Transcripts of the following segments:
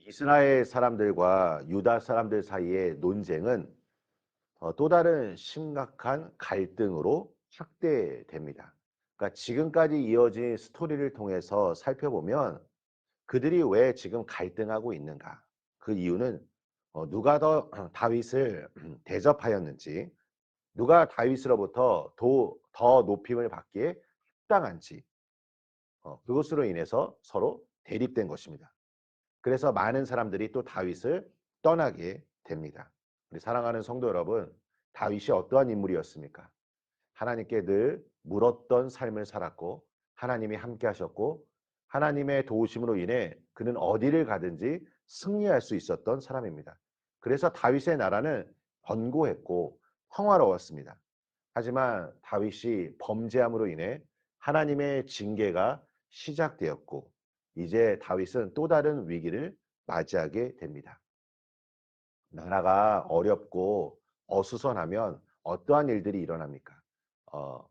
이스라엘 사람들과 유다 사람들 사이의 논쟁은 또 다른 심각한 갈등으로 확대됩니다. 그러니까 지금까지 이어진 스토리를 통해서 살펴보면 그들이 왜 지금 갈등하고 있는가? 그 이유는 누가 더 다윗을 대접하였는지, 누가 다윗으로부터 더 높임을 받기에 합당한지, 그것으로 인해서 서로 대립된 것입니다. 그래서 많은 사람들이 또 다윗을 떠나게 됩니다. 우리 사랑하는 성도 여러분, 다윗이 어떠한 인물이었습니까? 하나님께 늘 물었던 삶을 살았고 하나님이 함께 하셨고 하나님의 도우심으로 인해 그는 어디를 가든지 승리할 수 있었던 사람입니다. 그래서 다윗의 나라는 번고했고 평화로웠습니다. 하지만 다윗이 범죄함으로 인해 하나님의 징계가 시작되었고 이제 다윗은 또 다른 위기를 맞이하게 됩니다. 나라가 어렵고 어수선하면 어떠한 일들이 일어납니까? 어,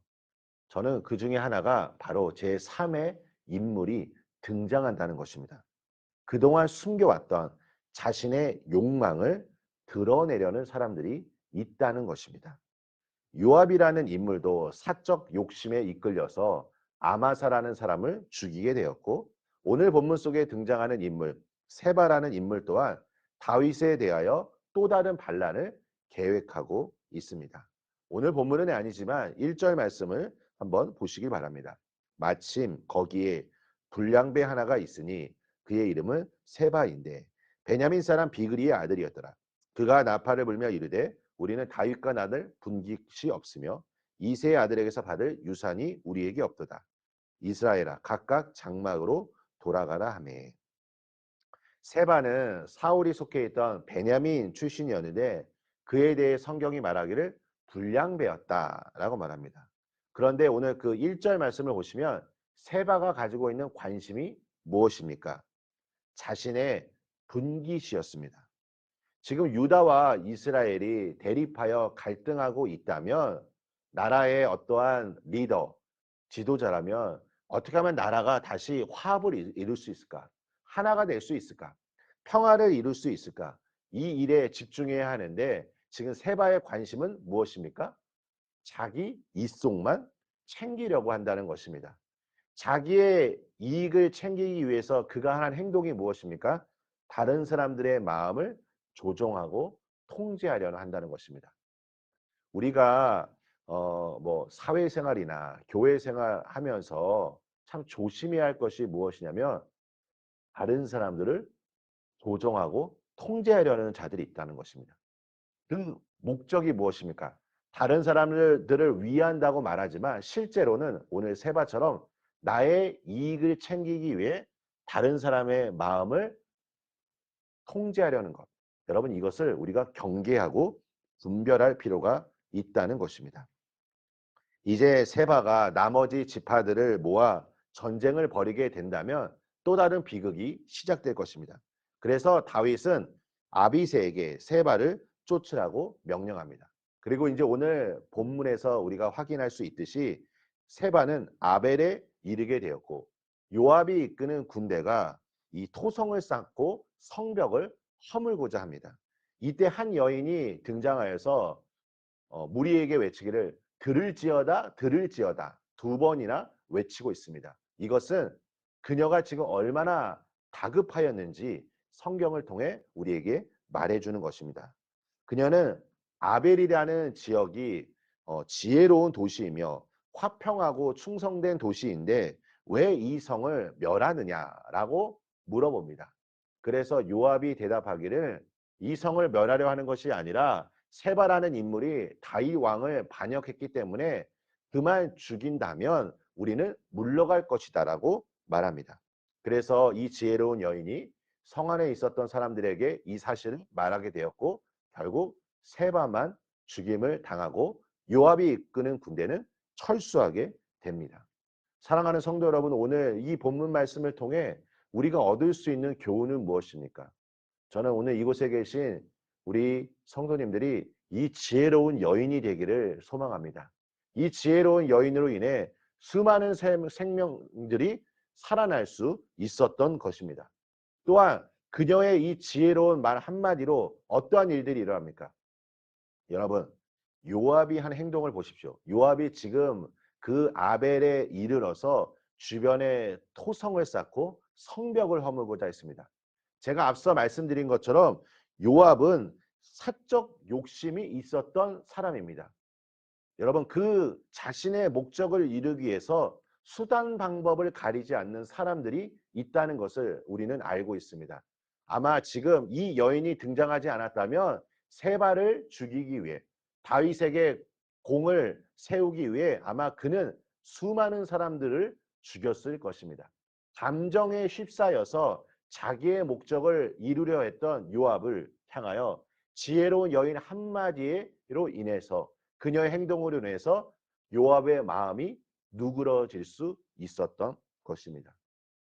저는 그 중에 하나가 바로 제3의 인물이 등장한다는 것입니다. 그동안 숨겨왔던 자신의 욕망을 드러내려는 사람들이 있다는 것입니다. 요압이라는 인물도 사적 욕심에 이끌려서 아마사라는 사람을 죽이게 되었고 오늘 본문 속에 등장하는 인물 세바라는 인물 또한 다윗에 대하여 또 다른 반란을 계획하고 있습니다. 오늘 본문은 아니지만 1절 말씀을 한번 보시기 바랍니다. 마침 거기에 불량배 하나가 있으니 그의 이름은 세바인데 베냐민 사람 비그리의 아들이었더라. 그가 나팔을 불며 이르되 우리는 다윗과 나를 분깃이 없으며 이새의 아들에게서 받을 유산이 우리에게 없도다. 이스라엘아 각각 장막으로 돌아가라 하매. 세바는 사울이 속해 있던 베냐민 출신이었는데 그에 대해 성경이 말하기를 불량배였다라고 말합니다. 그런데 오늘 그 1절 말씀을 보시면 세바가 가지고 있는 관심이 무엇입니까? 자신의 분깃이었습니다. 지금 유다와 이스라엘이 대립하여 갈등하고 있다면 나라의 어떠한 리더, 지도자라면 어떻게 하면 나라가 다시 화합을 이룰 수 있을까? 하나가 될 수 있을까? 평화를 이룰 수 있을까? 이 일에 집중해야 하는데 지금 세바의 관심은 무엇입니까? 자기 이속만 챙기려고 한다는 것입니다. 자기의 이익을 챙기기 위해서 그가 하는 행동이 무엇입니까? 다른 사람들의 마음을 조종하고 통제하려는 한다는 것입니다. 우리가 뭐 사회생활이나 교회생활 하면서 참 조심해야 할 것이 무엇이냐면 다른 사람들을 조종하고 통제하려는 자들이 있다는 것입니다. 그 목적이 무엇입니까? 다른 사람들을 위한다고 말하지만 실제로는 오늘 세바처럼 나의 이익을 챙기기 위해 다른 사람의 마음을 통제하려는 것. 여러분 이것을 우리가 경계하고 분별할 필요가 있다는 것입니다. 이제 세바가 나머지 지파들을 모아 전쟁을 벌이게 된다면 또 다른 비극이 시작될 것입니다. 그래서 다윗은 아비새에게 세바를 쫓으라고 명령합니다. 그리고 이제 오늘 본문에서 우리가 확인할 수 있듯이 세바는 아벨에 이르게 되었고 요압이 이끄는 군대가 이 토성을 쌓고 성벽을 허물고자 합니다. 이때 한 여인이 등장하여서 무리에게 외치기를 들을지어다 들을지어다 두 번이나 외치고 있습니다. 이것은 그녀가 지금 얼마나 다급하였는지 성경을 통해 우리에게 말해주는 것입니다. 그녀는 아벨이라는 지역이 지혜로운 도시이며 화평하고 충성된 도시인데 왜 이 성을 멸하느냐라고 물어봅니다. 그래서 요압이 대답하기를 이 성을 멸하려 하는 것이 아니라 세바라는 인물이 다윗 왕을 반역했기 때문에 그만 죽인다면 우리는 물러갈 것이다라고 말합니다. 그래서 이 지혜로운 여인이 성 안에 있었던 사람들에게 이 사실을 말하게 되었고 결국 세바만 죽임을 당하고 요압이 이끄는 군대는 철수하게 됩니다. 사랑하는 성도 여러분, 오늘 이 본문 말씀을 통해 우리가 얻을 수 있는 교훈은 무엇입니까? 저는 오늘 이곳에 계신 우리 성도님들이 이 지혜로운 여인이 되기를 소망합니다. 이 지혜로운 여인으로 인해 수많은 생명들이 살아날 수 있었던 것입니다. 또한 그녀의 이 지혜로운 말 한마디로 어떠한 일들이 일어납니까? 여러분, 요압이 한 행동을 보십시오. 요압이 지금 그 아벨에 이르러서 주변에 토성을 쌓고 성벽을 허물고자 했습니다. 제가 앞서 말씀드린 것처럼 요압은 사적 욕심이 있었던 사람입니다. 여러분, 그 자신의 목적을 이루기 위해서 수단 방법을 가리지 않는 사람들이 있다는 것을 우리는 알고 있습니다. 아마 지금 이 여인이 등장하지 않았다면 세바를 죽이기 위해, 다윗에게 공을 세우기 위해 아마 그는 수많은 사람들을 죽였을 것입니다. 감정에 휩싸여서 자기의 목적을 이루려 했던 요압을 향하여 지혜로운 여인 한마디로 인해서, 그녀의 행동으로 인해서 요압의 마음이 누그러질 수 있었던 것입니다.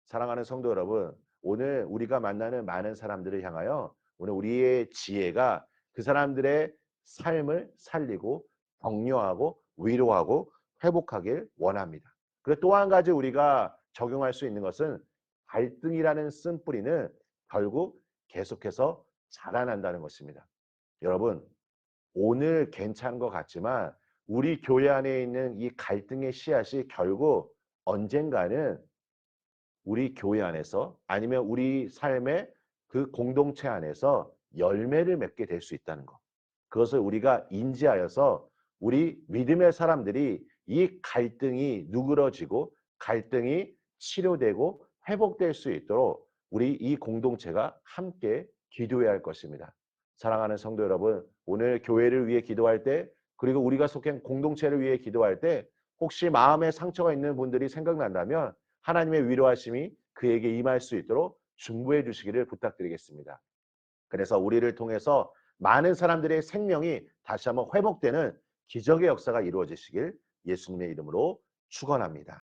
사랑하는 성도 여러분, 오늘 우리가 만나는 많은 사람들을 향하여 오늘 우리의 지혜가 그 사람들의 삶을 살리고 격려하고 위로하고 회복하길 원합니다. 그리고 또 한 가지 우리가 적용할 수 있는 것은, 갈등이라는 쓴뿌리는 결국 계속해서 자라난다는 것입니다. 여러분, 오늘 괜찮은 것 같지만 우리 교회 안에 있는 이 갈등의 씨앗이 결국 언젠가는 우리 교회 안에서, 아니면 우리 삶의 그 공동체 안에서 열매를 맺게 될 수 있다는 것. 그것을 우리가 인지하여서 우리 믿음의 사람들이 이 갈등이 누그러지고 갈등이 치료되고 회복될 수 있도록 우리 이 공동체가 함께 기도해야 할 것입니다. 사랑하는 성도 여러분, 오늘 교회를 위해 기도할 때, 그리고 우리가 속한 공동체를 위해 기도할 때 혹시 마음에 상처가 있는 분들이 생각난다면 하나님의 위로하심이 그에게 임할 수 있도록 중보해 주시기를 부탁드리겠습니다. 그래서 우리를 통해서 많은 사람들의 생명이 다시 한번 회복되는 기적의 역사가 이루어지시길 예수님의 이름으로 축원합니다.